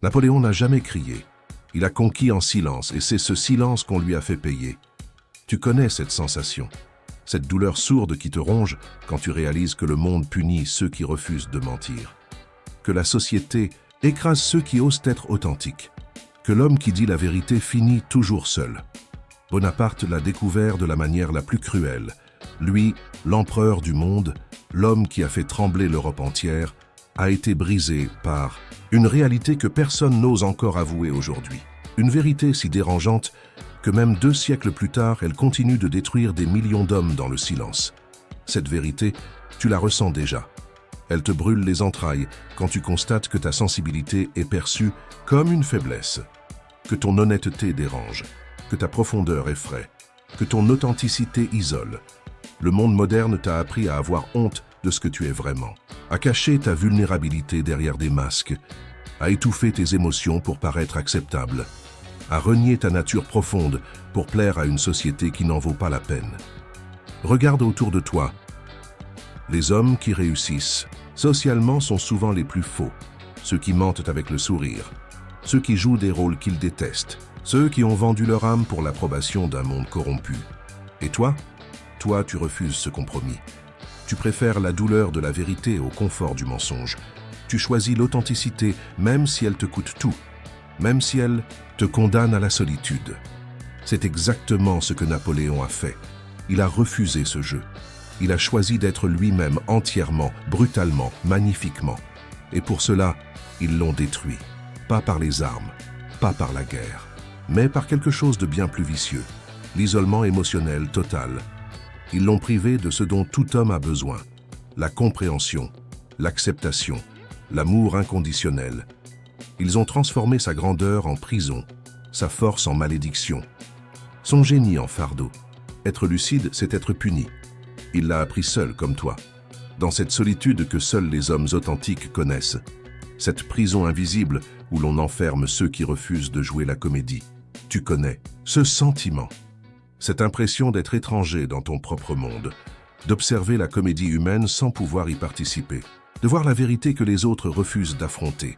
Napoléon n'a jamais crié. Il a conquis en silence, et c'est ce silence qu'on lui a fait payer. Tu connais cette sensation, cette douleur sourde qui te ronge quand tu réalises que le monde punit ceux qui refusent de mentir, que la société écrase ceux qui osent être authentiques, que l'homme qui dit la vérité finit toujours seul. Bonaparte l'a découvert de la manière la plus cruelle. Lui, l'empereur du monde, l'homme qui a fait trembler l'Europe entière, a été brisé par une réalité que personne n'ose encore avouer aujourd'hui. Une vérité si dérangeante que même 2 siècles plus tard, elle continue de détruire des millions d'hommes dans le silence. Cette vérité, tu la ressens déjà. Elle te brûle les entrailles quand tu constates que ta sensibilité est perçue comme une faiblesse, que ton honnêteté dérange, que ta profondeur effraie, que ton authenticité isole. Le monde moderne t'a appris à avoir honte de ce que tu es vraiment, à cacher ta vulnérabilité derrière des masques, à étouffer tes émotions pour paraître acceptable, à renier ta nature profonde pour plaire à une société qui n'en vaut pas la peine. Regarde autour de toi. Les hommes qui réussissent socialement sont souvent les plus faux, ceux qui mentent avec le sourire, ceux qui jouent des rôles qu'ils détestent, ceux qui ont vendu leur âme pour l'approbation d'un monde corrompu. Et toi, tu refuses ce compromis. Tu préfères la douleur de la vérité au confort du mensonge. Tu choisis l'authenticité même si elle te coûte tout, même si elle te condamne à la solitude. C'est exactement ce que Napoléon a fait. Il a refusé ce jeu. Il a choisi d'être lui-même entièrement, brutalement, magnifiquement. Et pour cela, ils l'ont détruit. Pas par les armes, pas par la guerre, mais par quelque chose de bien plus vicieux, l'isolement émotionnel total. Ils l'ont privé de ce dont tout homme a besoin, la compréhension, l'acceptation, l'amour inconditionnel. Ils ont transformé sa grandeur en prison, sa force en malédiction, son génie en fardeau. Être lucide, c'est être puni. Il l'a appris seul comme toi, dans cette solitude que seuls les hommes authentiques connaissent, cette prison invisible où l'on enferme ceux qui refusent de jouer la comédie. Tu connais ce sentiment, cette impression d'être étranger dans ton propre monde, d'observer la comédie humaine sans pouvoir y participer, de voir la vérité que les autres refusent d'affronter.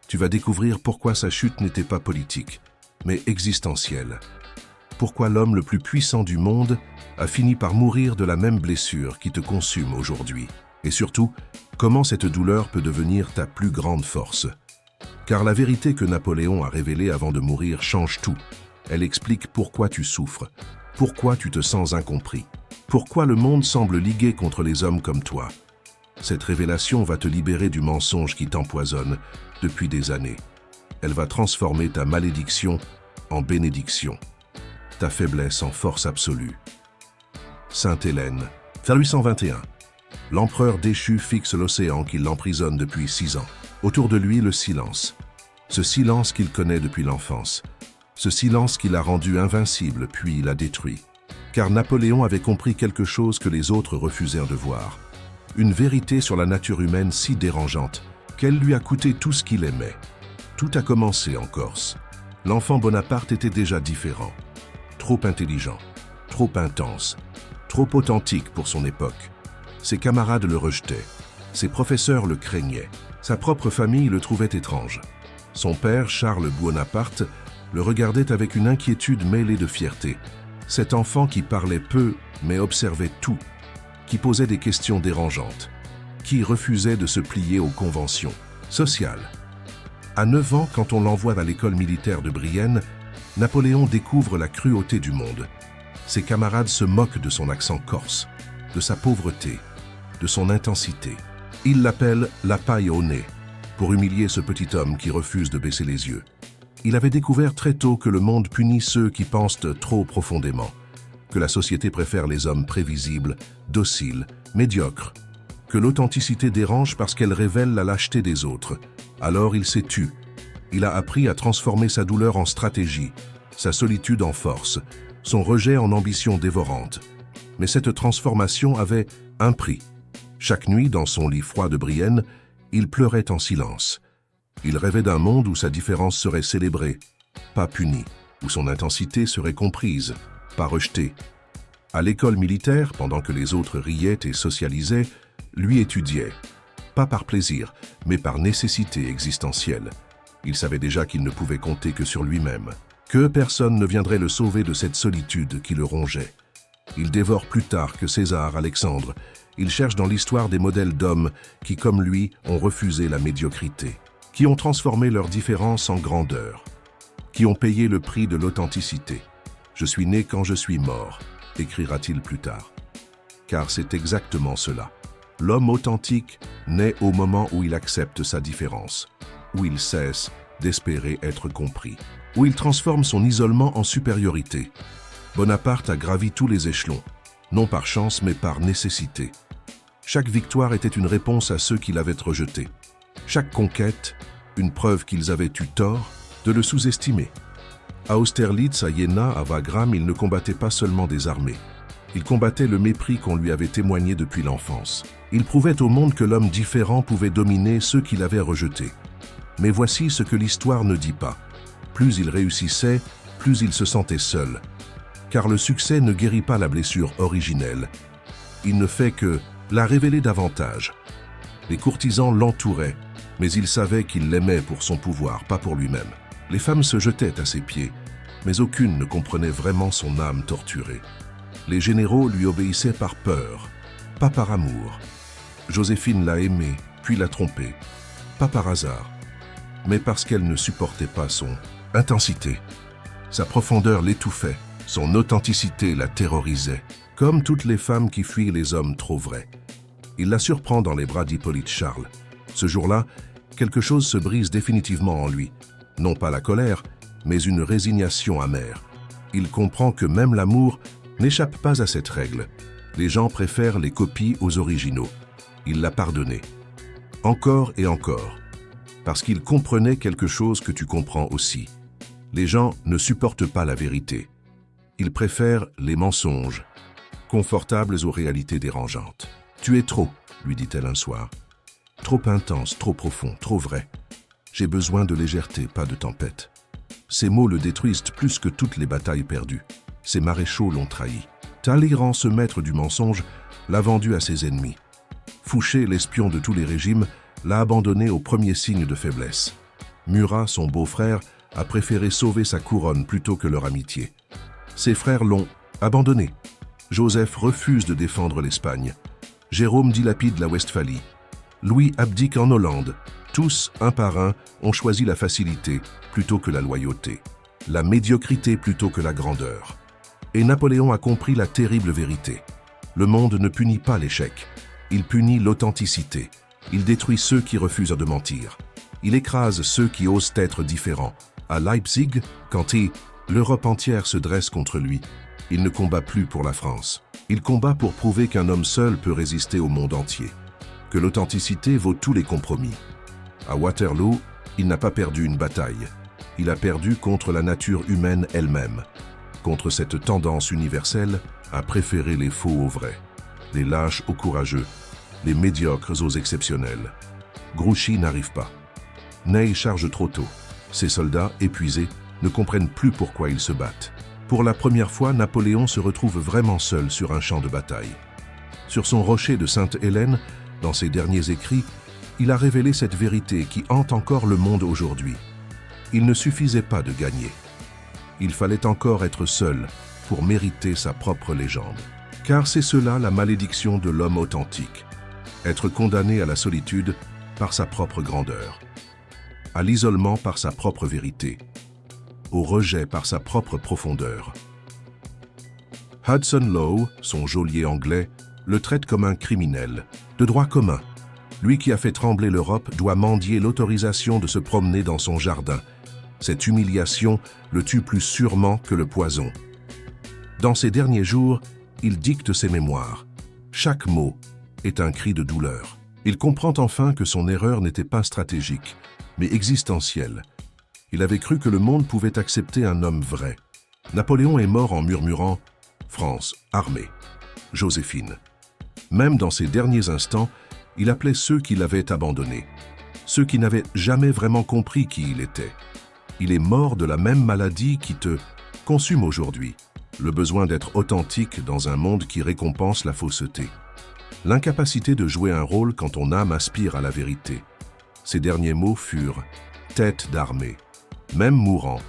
Tu vas découvrir pourquoi sa chute n'était pas politique, mais existentielle. Pourquoi l'homme le plus puissant du monde a fini par mourir de la même blessure qui te consume aujourd'hui. Et surtout, comment cette douleur peut devenir ta plus grande force. Car la vérité que Napoléon a révélée avant de mourir change tout. Elle explique pourquoi tu souffres, pourquoi tu te sens incompris, pourquoi le monde semble ligué contre les hommes comme toi. Cette révélation va te libérer du mensonge qui t'empoisonne depuis des années. Elle va transformer ta malédiction en bénédiction, ta faiblesse en force absolue. Sainte Hélène, vers 821. L'empereur déchu fixe l'océan qui l'emprisonne depuis 6 ans. Autour de lui, le silence. Ce silence qu'il connaît depuis l'enfance. Ce silence qui l'a rendu invincible, puis l'a détruit. Car Napoléon avait compris quelque chose que les autres refusèrent de voir. Une vérité sur la nature humaine si dérangeante qu'elle lui a coûté tout ce qu'il aimait. Tout a commencé en Corse. L'enfant Bonaparte était déjà différent. Trop intelligent, trop intense, trop authentique pour son époque. Ses camarades le rejetaient, ses professeurs le craignaient, sa propre famille le trouvait étrange. Son père, Charles Bonaparte, le regardait avec une inquiétude mêlée de fierté. Cet enfant qui parlait peu, mais observait tout, qui posait des questions dérangeantes, qui refusait de se plier aux conventions sociales. À 9 ans, quand on l'envoie à l'école militaire de Brienne, Napoléon découvre la cruauté du monde. Ses camarades se moquent de son accent corse, de sa pauvreté, de son intensité. Ils l'appellent la paille au nez, pour humilier ce petit homme qui refuse de baisser les yeux. Il avait découvert très tôt que le monde punit ceux qui pensent trop profondément, que la société préfère les hommes prévisibles, dociles, médiocres, que l'authenticité dérange parce qu'elle révèle la lâcheté des autres. Alors il s'est tu. Il a appris à transformer sa douleur en stratégie, sa solitude en force, son rejet en ambition dévorante. Mais cette transformation avait un prix. Chaque nuit, dans son lit froid de Brienne, il pleurait en silence. Il rêvait d'un monde où sa différence serait célébrée, pas punie, où son intensité serait comprise, pas rejetée. À l'école militaire, pendant que les autres riaient et socialisaient, lui étudiait, pas par plaisir, mais par nécessité existentielle. Il savait déjà qu'il ne pouvait compter que sur lui-même, que personne ne viendrait le sauver de cette solitude qui le rongeait. Il dévore plus tard que César, Alexandre. Il cherche dans l'histoire des modèles d'hommes qui, comme lui, ont refusé la médiocrité, qui ont transformé leurs différences en grandeur, qui ont payé le prix de l'authenticité. « Je suis né quand je suis mort », écrira-t-il plus tard. Car c'est exactement cela. L'homme authentique naît au moment où il accepte sa différence, où il cesse d'espérer être compris, où il transforme son isolement en supériorité. Bonaparte a gravi tous les échelons, non par chance mais par nécessité. Chaque victoire était une réponse à ceux qui l'avaient rejeté. Chaque conquête, une preuve qu'ils avaient eu tort de le sous-estimer. À Austerlitz, à Iéna, à Wagram, il ne combattait pas seulement des armées. Il combattait le mépris qu'on lui avait témoigné depuis l'enfance. Il prouvait au monde que l'homme différent pouvait dominer ceux qui l'avaient rejeté. Mais voici ce que l'histoire ne dit pas. Plus il réussissait, plus il se sentait seul. Car le succès ne guérit pas la blessure originelle. Il ne fait que la révéler davantage. Les courtisans l'entouraient, mais il savait qu'il l'aimait pour son pouvoir, pas pour lui-même. Les femmes se jetaient à ses pieds, mais aucune ne comprenait vraiment son âme torturée. Les généraux lui obéissaient par peur, pas par amour. Joséphine l'a aimé, puis l'a trompé, pas par hasard, mais parce qu'elle ne supportait pas son intensité. Sa profondeur l'étouffait, son authenticité la terrorisait, comme toutes les femmes qui fuient les hommes trop vrais. Il la surprend dans les bras d'Hippolyte Charles. Ce jour-là, quelque chose se brise définitivement en lui. Non pas la colère, mais une résignation amère. Il comprend que même l'amour n'échappe pas à cette règle. Les gens préfèrent les copies aux originaux. Il l'a pardonné. Encore et encore. Parce qu'il comprenait quelque chose que tu comprends aussi. Les gens ne supportent pas la vérité. Ils préfèrent les mensonges, confortables aux réalités dérangeantes. « Tu es trop », lui dit-elle un soir. « Trop intense, trop profond, trop vrai. J'ai besoin de légèreté, pas de tempête. » Ces mots le détruisent plus que toutes les batailles perdues. Ses maréchaux l'ont trahi. Talleyrand, ce maître du mensonge, l'a vendu à ses ennemis. Fouché, l'espion de tous les régimes, l'a abandonné au premier signe de faiblesse. Murat, son beau-frère, a préféré sauver sa couronne plutôt que leur amitié. Ses frères l'ont abandonné. Joseph refuse de défendre l'Espagne. Jérôme dilapide la Westphalie. Louis abdique en Hollande. Tous, un par un, ont choisi la facilité plutôt que la loyauté, la médiocrité plutôt que la grandeur. Et Napoléon a compris la terrible vérité. Le monde ne punit pas l'échec, il punit l'authenticité. Il détruit ceux qui refusent de mentir. Il écrase ceux qui osent être différents. À Leipzig, quand l'Europe entière se dresse contre lui, il ne combat plus pour la France. Il combat pour prouver qu'un homme seul peut résister au monde entier, que l'authenticité vaut tous les compromis. À Waterloo, il n'a pas perdu une bataille. Il a perdu contre la nature humaine elle-même, contre cette tendance universelle à préférer les faux aux vrais, les lâches aux courageux, les médiocres aux exceptionnels. Grouchy n'arrive pas. Ney charge trop tôt. Ses soldats, épuisés, ne comprennent plus pourquoi ils se battent. Pour la première fois, Napoléon se retrouve vraiment seul sur un champ de bataille. Sur son rocher de Sainte-Hélène, dans ses derniers écrits, il a révélé cette vérité qui hante encore le monde aujourd'hui. Il ne suffisait pas de gagner. Il fallait encore être seul pour mériter sa propre légende. Car c'est cela la malédiction de l'homme authentique. Être condamné à la solitude par sa propre grandeur, à l'isolement par sa propre vérité, au rejet par sa propre profondeur. Hudson Lowe, son geôlier anglais, le traite comme un criminel, de droit commun. Lui qui a fait trembler l'Europe doit mendier l'autorisation de se promener dans son jardin. Cette humiliation le tue plus sûrement que le poison. Dans ses derniers jours, il dicte ses mémoires. Chaque mot est un cri de douleur. Il comprend enfin que son erreur n'était pas stratégique, mais existentielle. Il avait cru que le monde pouvait accepter un homme vrai. Napoléon est mort en murmurant « France, armée, Joséphine ». Même dans ses derniers instants, il appelait ceux qui l'avaient abandonné, ceux qui n'avaient jamais vraiment compris qui il était. Il est mort de la même maladie qui te consume aujourd'hui, le besoin d'être authentique dans un monde qui récompense la fausseté. L'incapacité de jouer un rôle quand ton âme aspire à la vérité. Ses derniers mots furent « tête d'armée. Même mourant,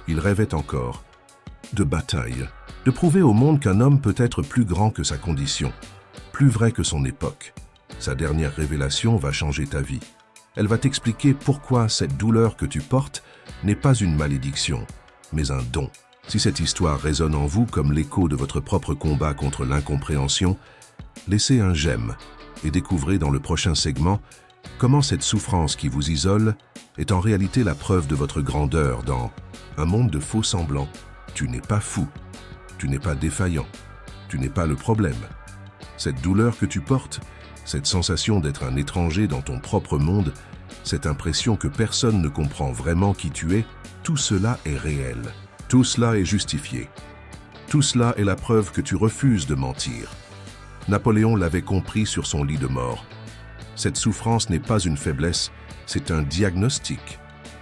il rêvait encore de bataille, de prouver au monde qu'un homme peut être plus grand que sa condition, plus vrai que son époque. Sa dernière révélation va changer ta vie. Elle va t'expliquer pourquoi cette douleur que tu portes n'est pas une malédiction, mais un don. Si cette histoire résonne en vous comme l'écho de votre propre combat contre l'incompréhension, laissez un j'aime et découvrez dans le prochain segment comment cette souffrance qui vous isole est en réalité la preuve de votre grandeur dans un monde de faux semblants. Tu n'es pas fou, tu n'es pas défaillant, tu n'es pas le problème. Cette douleur que tu portes, cette sensation d'être un étranger dans ton propre monde, cette impression que personne ne comprend vraiment qui tu es, tout cela est réel. Tout cela est justifié. Tout cela est la preuve que tu refuses de mentir. Napoléon l'avait compris sur son lit de mort. Cette souffrance n'est pas une faiblesse, c'est un diagnostic.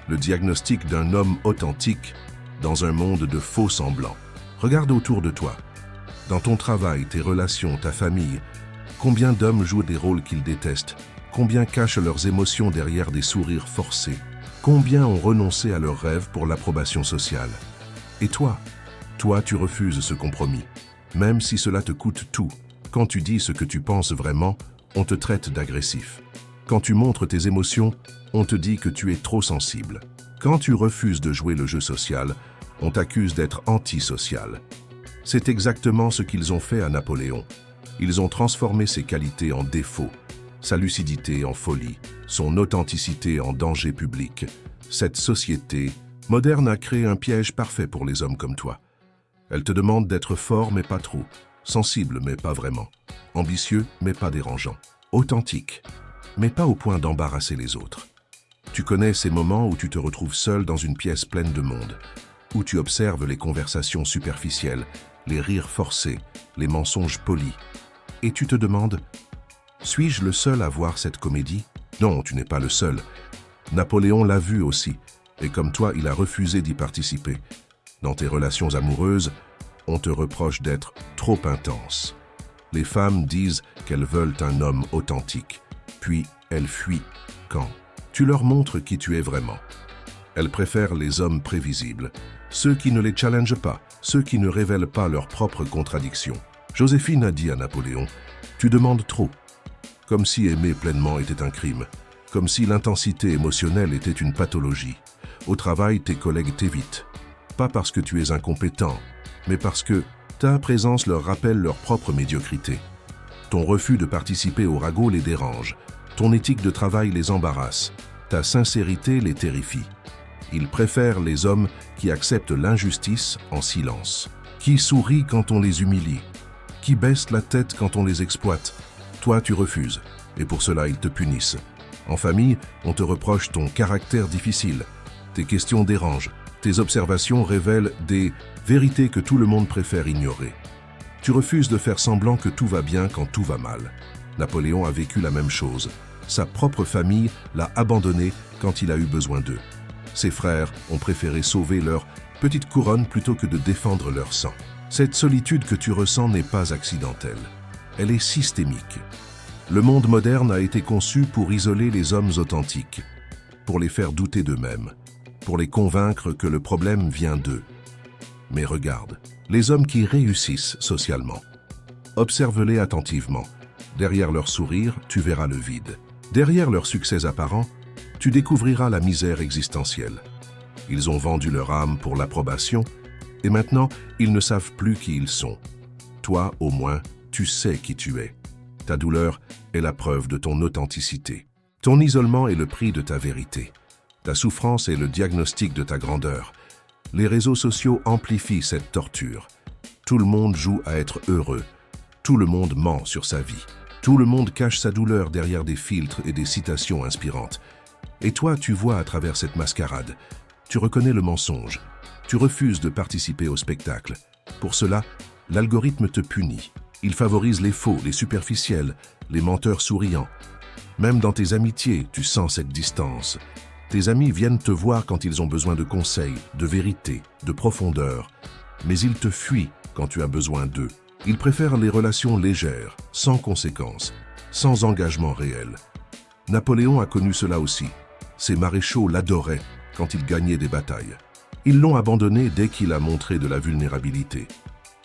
Le diagnostic d'un homme authentique dans un monde de faux semblants. Regarde autour de toi. Dans ton travail, tes relations, ta famille, combien d'hommes jouent des rôles qu'ils détestent? Combien cachent leurs émotions derrière des sourires forcés? Combien ont renoncé à leurs rêves pour l'approbation sociale? Et toi, tu refuses ce compromis, même si cela te coûte tout. Quand tu dis ce que tu penses vraiment, on te traite d'agressif. Quand tu montres tes émotions, on te dit que tu es trop sensible. Quand tu refuses de jouer le jeu social, on t'accuse d'être antisocial. C'est exactement ce qu'ils ont fait à Napoléon. Ils ont transformé ses qualités en défauts, sa lucidité en folie, son authenticité en danger public. Cette société moderne a créé un piège parfait pour les hommes comme toi. Elle te demande d'être fort mais pas trop, sensible mais pas vraiment, ambitieux mais pas dérangeant, authentique mais pas au point d'embarrasser les autres. Tu connais ces moments où tu te retrouves seul dans une pièce pleine de monde, où tu observes les conversations superficielles, les rires forcés, les mensonges polis, et tu te demandes « Suis-je le seul à voir cette comédie ?» Non, tu n'es pas le seul. Napoléon l'a vu aussi, et comme toi, il a refusé d'y participer. Dans tes relations amoureuses, on te reproche d'être trop intense. Les femmes disent qu'elles veulent un homme authentique, puis elles fuient quand tu leur montres qui tu es vraiment. Elles préfèrent les hommes prévisibles, ceux qui ne les challengent pas, ceux qui ne révèlent pas leurs propres contradictions. Joséphine a dit à Napoléon « Tu demandes trop », comme si aimer pleinement était un crime, comme si l'intensité émotionnelle était une pathologie. Au travail, tes collègues t'évitent, pas parce que tu es incompétent, mais parce que ta présence leur rappelle leur propre médiocrité. Ton refus de participer au ragot les dérange, ton éthique de travail les embarrasse, ta sincérité les terrifie. Ils préfèrent les hommes qui acceptent l'injustice en silence, qui sourient quand on les humilie, qui baissent la tête quand on les exploite. Toi, tu refuses, et pour cela, ils te punissent. En famille, on te reproche ton caractère difficile. Tes questions dérangent, tes observations révèlent des vérités que tout le monde préfère ignorer. Tu refuses de faire semblant que tout va bien quand tout va mal. Napoléon a vécu la même chose. Sa propre famille l'a abandonné quand il a eu besoin d'eux. Ses frères ont préféré sauver leur petite couronne plutôt que de défendre leur sang. Cette solitude que tu ressens n'est pas accidentelle. Elle est systémique. Le monde moderne a été conçu pour isoler les hommes authentiques, pour les faire douter d'eux-mêmes, pour les convaincre que le problème vient d'eux. Mais regarde, les hommes qui réussissent socialement, observe-les attentivement. Derrière leur sourire, tu verras le vide. Derrière leur succès apparent, tu découvriras la misère existentielle. Ils ont vendu leur âme pour l'approbation, et maintenant, ils ne savent plus qui ils sont. Toi, au moins, tu sais qui tu es. Ta douleur est la preuve de ton authenticité. Ton isolement est le prix de ta vérité. Ta souffrance est le diagnostic de ta grandeur. Les réseaux sociaux amplifient cette torture. Tout le monde joue à être heureux. Tout le monde ment sur sa vie. Tout le monde cache sa douleur derrière des filtres et des citations inspirantes. Et toi, tu vois à travers cette mascarade. Tu reconnais le mensonge. Tu refuses de participer au spectacle. Pour cela, l'algorithme te punit. Il favorise les faux, les superficiels, les menteurs souriants. Même dans tes amitiés, tu sens cette distance. Tes amis viennent te voir quand ils ont besoin de conseils, de vérité, de profondeur. Mais ils te fuient quand tu as besoin d'eux. Ils préfèrent les relations légères, sans conséquences, sans engagement réel. Napoléon a connu cela aussi. Ses maréchaux l'adoraient quand il gagnait des batailles. Ils l'ont abandonné dès qu'il a montré de la vulnérabilité.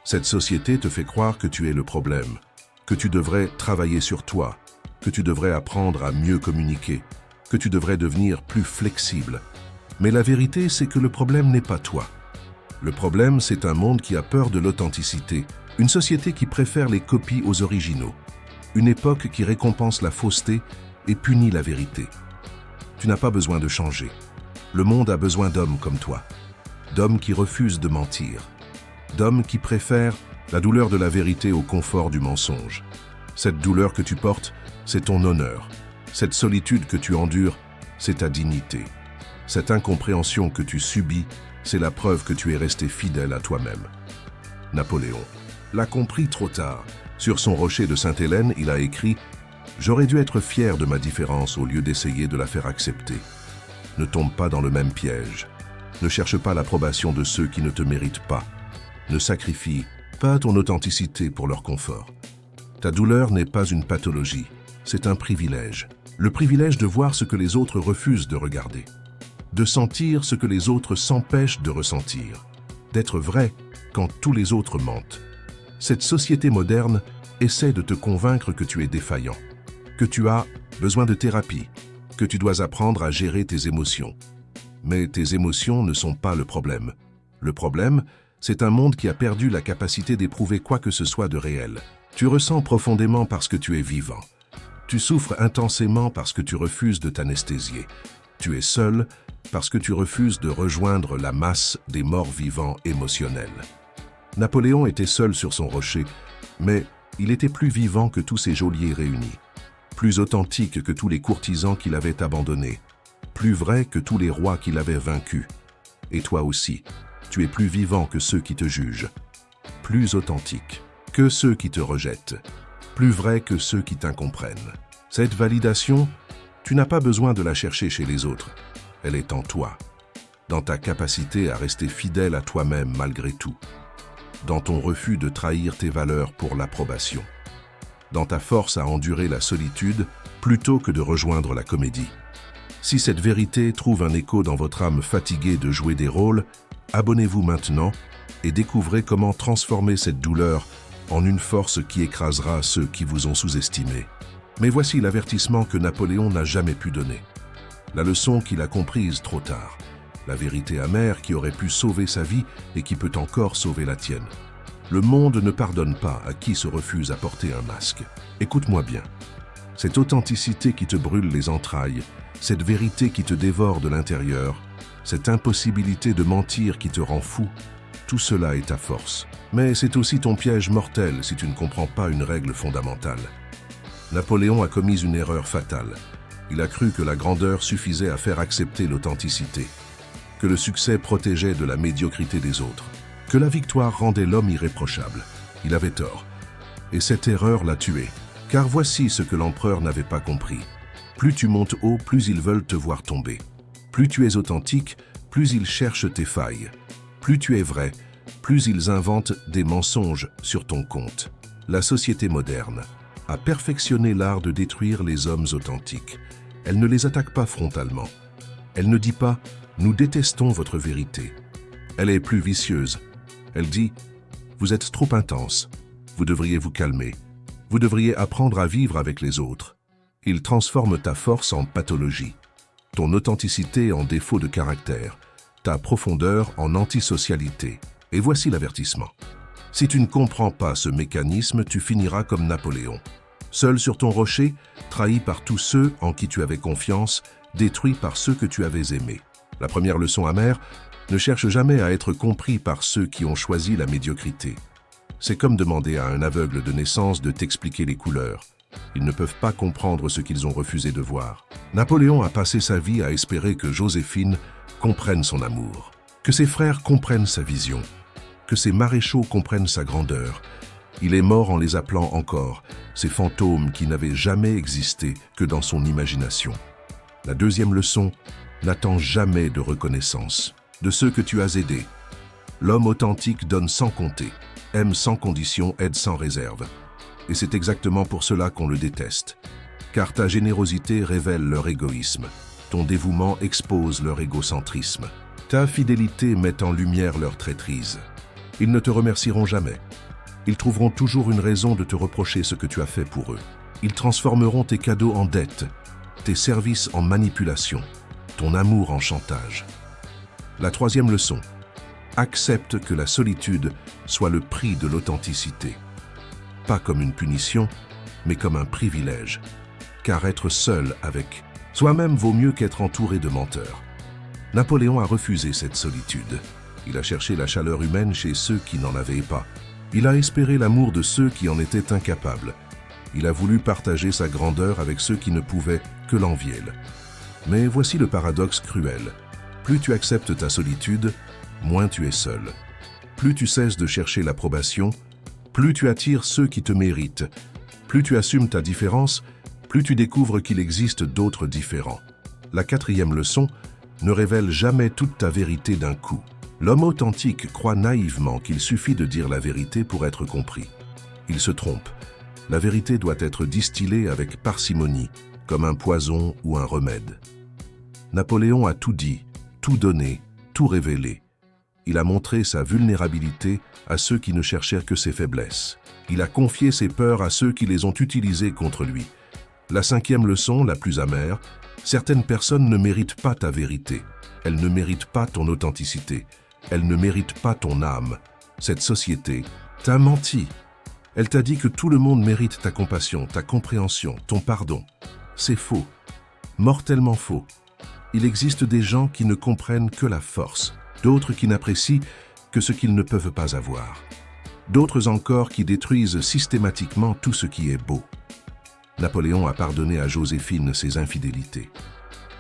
Cette société te fait croire que tu es le problème, que tu devrais travailler sur toi, que tu devrais apprendre à mieux communiquer, que tu devrais devenir plus flexible. Mais la vérité, c'est que le problème n'est pas toi. Le problème, c'est un monde qui a peur de l'authenticité, une société qui préfère les copies aux originaux, une époque qui récompense la fausseté et punit la vérité. Tu n'as pas besoin de changer. Le monde a besoin d'hommes comme toi, d'hommes qui refusent de mentir, d'hommes qui préfèrent la douleur de la vérité au confort du mensonge. Cette douleur que tu portes, c'est ton honneur. Cette solitude que tu endures, c'est ta dignité. Cette incompréhension que tu subis, c'est la preuve que tu es resté fidèle à toi-même. Napoléon l'a compris trop tard. Sur son rocher de Sainte-Hélène, il a écrit « J'aurais dû être fier de ma différence au lieu d'essayer de la faire accepter. Ne tombe pas dans le même piège. Ne cherche pas l'approbation de ceux qui ne te méritent pas. Ne sacrifie pas ton authenticité pour leur confort. Ta douleur n'est pas une pathologie, c'est un privilège. Le privilège de voir ce que les autres refusent de regarder, de sentir ce que les autres s'empêchent de ressentir, d'être vrai quand tous les autres mentent. Cette société moderne essaie de te convaincre que tu es défaillant, que tu as besoin de thérapie, que tu dois apprendre à gérer tes émotions. Mais tes émotions ne sont pas le problème. Le problème, c'est un monde qui a perdu la capacité d'éprouver quoi que ce soit de réel. Tu ressens profondément parce que tu es vivant. Tu souffres intensément parce que tu refuses de t'anesthésier. Tu es seul parce que tu refuses de rejoindre la masse des morts vivants émotionnels. Napoléon était seul sur son rocher, mais il était plus vivant que tous ses geôliers réunis, plus authentique que tous les courtisans qu'il avait abandonnés, plus vrai que tous les rois qu'il avait vaincus. Et toi aussi, tu es plus vivant que ceux qui te jugent, plus authentique que ceux qui te rejettent, plus vrai que ceux qui t'incomprennent. Cette validation, tu n'as pas besoin de la chercher chez les autres. Elle est en toi, dans ta capacité à rester fidèle à toi-même malgré tout, dans ton refus de trahir tes valeurs pour l'approbation, dans ta force à endurer la solitude plutôt que de rejoindre la comédie. Si cette vérité trouve un écho dans votre âme fatiguée de jouer des rôles, abonnez-vous maintenant et découvrez comment transformer cette douleur en une force qui écrasera ceux qui vous ont sous-estimé. Mais voici l'avertissement que Napoléon n'a jamais pu donner. La leçon qu'il a comprise trop tard. La vérité amère qui aurait pu sauver sa vie et qui peut encore sauver la tienne. Le monde ne pardonne pas à qui se refuse à porter un masque. Écoute-moi bien. Cette authenticité qui te brûle les entrailles, cette vérité qui te dévore de l'intérieur, cette impossibilité de mentir qui te rend fou, tout cela est ta force. Mais c'est aussi ton piège mortel si tu ne comprends pas une règle fondamentale. Napoléon a commis une erreur fatale. Il a cru que la grandeur suffisait à faire accepter l'authenticité, que le succès protégeait de la médiocrité des autres, que la victoire rendait l'homme irréprochable. Il avait tort. Et cette erreur l'a tué. Car voici ce que l'empereur n'avait pas compris. Plus tu montes haut, plus ils veulent te voir tomber. Plus tu es authentique, plus ils cherchent tes failles. Plus tu es vrai, plus ils inventent des mensonges sur ton compte. La société moderne a perfectionné l'art de détruire les hommes authentiques. Elle ne les attaque pas frontalement. Elle ne dit pas « nous détestons votre vérité ». Elle est plus vicieuse. Elle dit « vous êtes trop intense, vous devriez vous calmer, vous devriez apprendre à vivre avec les autres ». Il transforme ta force en pathologie, ton authenticité en défaut de caractère, ta profondeur en antisocialité. Et voici l'avertissement. Si tu ne comprends pas ce mécanisme, tu finiras comme Napoléon. Seul sur ton rocher, trahi par tous ceux en qui tu avais confiance, détruit par ceux que tu avais aimés. La première leçon amère, ne cherche jamais à être compris par ceux qui ont choisi la médiocrité. C'est comme demander à un aveugle de naissance de t'expliquer les couleurs. Ils ne peuvent pas comprendre ce qu'ils ont refusé de voir. Napoléon a passé sa vie à espérer que Joséphine comprenne son amour, que ses frères comprennent sa vision, que ses maréchaux comprennent sa grandeur. Il est mort en les appelant encore, ces fantômes qui n'avaient jamais existé que dans son imagination. La deuxième leçon, n'attends jamais de reconnaissance de ceux que tu as aidés. L'homme authentique donne sans compter, aime sans condition, aide sans réserve. Et c'est exactement pour cela qu'on le déteste, car ta générosité révèle leur égoïsme. Ton dévouement expose leur égocentrisme. Ta fidélité met en lumière leur traîtrise. Ils ne te remercieront jamais. Ils trouveront toujours une raison de te reprocher ce que tu as fait pour eux. Ils transformeront tes cadeaux en dettes, tes services en manipulation, ton amour en chantage. La troisième leçon. Accepte que la solitude soit le prix de l'authenticité. Pas comme une punition, mais comme un privilège. Car être seul avec soi-même vaut mieux qu'être entouré de menteurs. Napoléon a refusé cette solitude. Il a cherché la chaleur humaine chez ceux qui n'en avaient pas. Il a espéré l'amour de ceux qui en étaient incapables. Il a voulu partager sa grandeur avec ceux qui ne pouvaient que l'envier. Mais voici le paradoxe cruel. Plus tu acceptes ta solitude, moins tu es seul. Plus tu cesses de chercher l'approbation, plus tu attires ceux qui te méritent. Plus tu assumes ta différence, plus tu découvres qu'il existe d'autres différents. La quatrième leçon, ne révèle jamais toute ta vérité d'un coup. L'homme authentique croit naïvement qu'il suffit de dire la vérité pour être compris. Il se trompe. La vérité doit être distillée avec parcimonie, comme un poison ou un remède. Napoléon a tout dit, tout donné, tout révélé. Il a montré sa vulnérabilité à ceux qui ne cherchèrent que ses faiblesses. Il a confié ses peurs à ceux qui les ont utilisées contre lui. La cinquième leçon, la plus amère, certaines personnes ne méritent pas ta vérité. Elles ne méritent pas ton authenticité. Elles ne méritent pas ton âme. Cette société t'a menti. Elle t'a dit que tout le monde mérite ta compassion, ta compréhension, ton pardon. C'est faux. Mortellement faux. Il existe des gens qui ne comprennent que la force, d'autres qui n'apprécient que ce qu'ils ne peuvent pas avoir. D'autres encore qui détruisent systématiquement tout ce qui est beau. Napoléon a pardonné à Joséphine ses infidélités,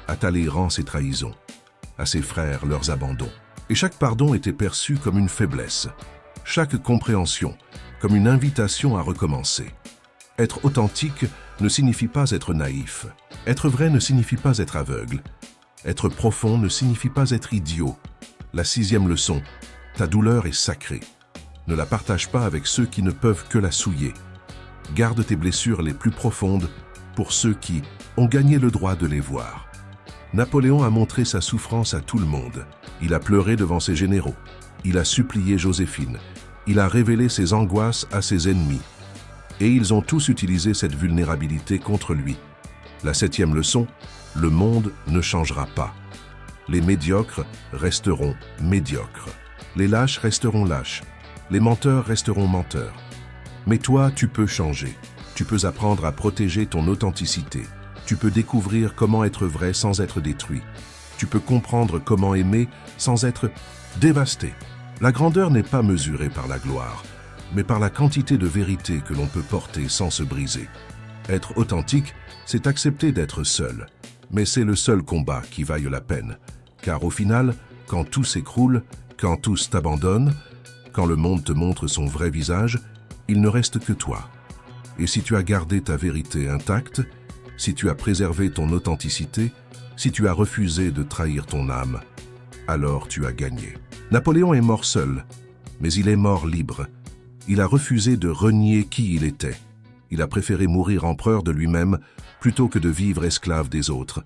à Talleyrand ses trahisons, à ses frères leurs abandons. Et chaque pardon était perçu comme une faiblesse, chaque compréhension comme une invitation à recommencer. Être authentique ne signifie pas être naïf. Être vrai ne signifie pas être aveugle. Être profond ne signifie pas être idiot. La sixième leçon, ta douleur est sacrée. Ne la partage pas avec ceux qui ne peuvent que la souiller. Garde tes blessures les plus profondes pour ceux qui ont gagné le droit de les voir. Napoléon a montré sa souffrance à tout le monde. Il a pleuré devant ses généraux. Il a supplié Joséphine. Il a révélé ses angoisses à ses ennemis. Et ils ont tous utilisé cette vulnérabilité contre lui. La septième leçon, le monde ne changera pas. Les médiocres resteront médiocres. Les lâches resteront lâches. Les menteurs resteront menteurs. Mais toi, tu peux changer. Tu peux apprendre à protéger ton authenticité. Tu peux découvrir comment être vrai sans être détruit. Tu peux comprendre comment aimer sans être dévasté. La grandeur n'est pas mesurée par la gloire, mais par la quantité de vérité que l'on peut porter sans se briser. Être authentique, c'est accepter d'être seul. Mais c'est le seul combat qui vaille la peine. Car au final, quand tout s'écroule, quand tous t'abandonnent, quand le monde te montre son vrai visage, il ne reste que toi. Et si tu as gardé ta vérité intacte, si tu as préservé ton authenticité, si tu as refusé de trahir ton âme, alors tu as gagné. Napoléon est mort seul, mais il est mort libre. Il a refusé de renier qui il était. Il a préféré mourir empereur de lui-même plutôt que de vivre esclave des autres.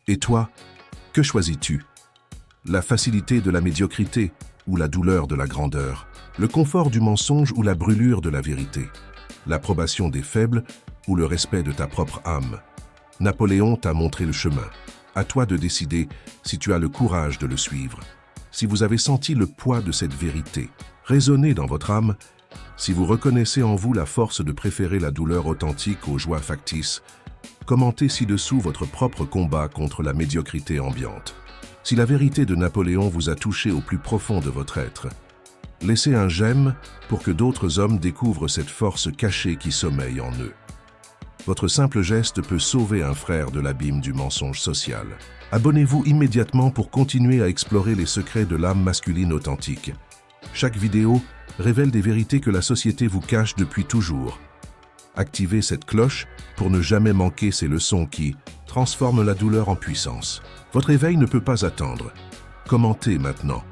Et toi, que choisis-tu? La facilité de la médiocrité ou la douleur de la grandeur? Le confort du mensonge ou la brûlure de la vérité? L'approbation des faibles ou le respect de ta propre âme? Napoléon t'a montré le chemin. À toi de décider si tu as le courage de le suivre. Si vous avez senti le poids de cette vérité résonner dans votre âme, si vous reconnaissez en vous la force de préférer la douleur authentique aux joies factices, commentez ci-dessous votre propre combat contre la médiocrité ambiante. Si la vérité de Napoléon vous a touché au plus profond de votre être, laissez un j'aime pour que d'autres hommes découvrent cette force cachée qui sommeille en eux. Votre simple geste peut sauver un frère de l'abîme du mensonge social. Abonnez-vous immédiatement pour continuer à explorer les secrets de l'âme masculine authentique. Chaque vidéo révèle des vérités que la société vous cache depuis toujours. Activez cette cloche pour ne jamais manquer ces leçons qui transforment la douleur en puissance. Votre éveil ne peut pas attendre. Commentez maintenant.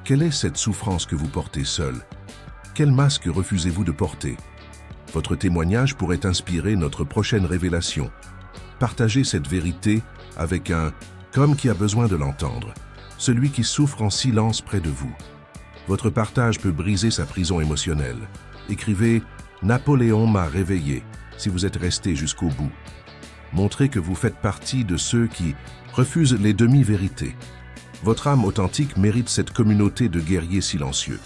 Quelle est cette souffrance que vous portez seul? Quel masque refusez-vous de porter? Votre témoignage pourrait inspirer notre prochaine révélation. Partagez cette vérité avec un comme qui a besoin de l'entendre, celui qui souffre en silence près de vous. Votre partage peut briser sa prison émotionnelle. Écrivez « Napoléon m'a réveillé » si vous êtes resté jusqu'au bout. Montrez que vous faites partie de ceux qui refusent les demi-vérités. Votre âme authentique mérite cette communauté de guerriers silencieux.